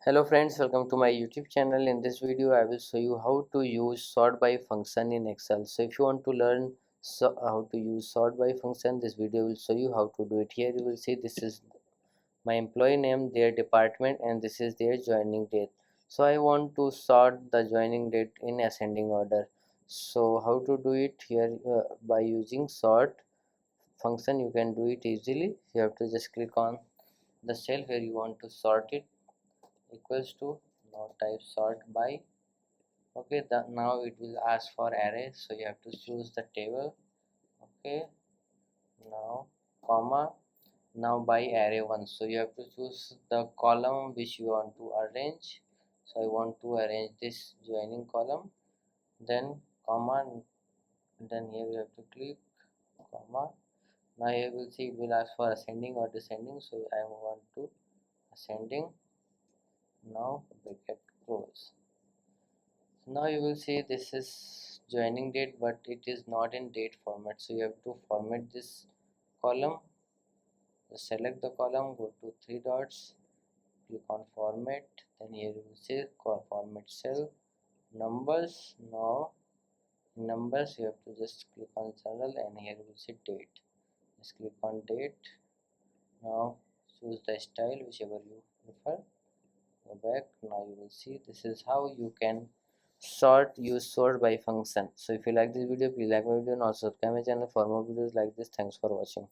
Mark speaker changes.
Speaker 1: Hello friends, welcome to my YouTube channel. In this video I will show you how to use sort by function in Excel. So if you want to learn how to use sort by function, this video will show you how to do it. Here you will see this is my employee name, their department, and this is their joining date. So I want to sort the joining date in ascending order. So how to do it? Here by using sort function you can do it easily. You have to just click on the cell where you want to sort it, equals to, now type sort by. Okay, now it will ask for array, so you have to choose the table. Okay, now comma, now by array 1, so you have to choose the column which you want to arrange. So I want to arrange this joining column, then comma, then here you have to click comma. Now here you will see it will ask for ascending or descending, so I want to ascending. Now bracket close. Now you will see this is joining date, but it is not in date format, so you have to format this column. Just select the column, go to three dots, click on format, then here you will see format cell numbers. Now in numbers you have to just click on general, and here you will see date. Just click on date. Now choose the style whichever you prefer. Go back. Now you will see this is how you can use sort by function. So if you like this video, please like my video and also subscribe my channel for more videos like this. Thanks for watching.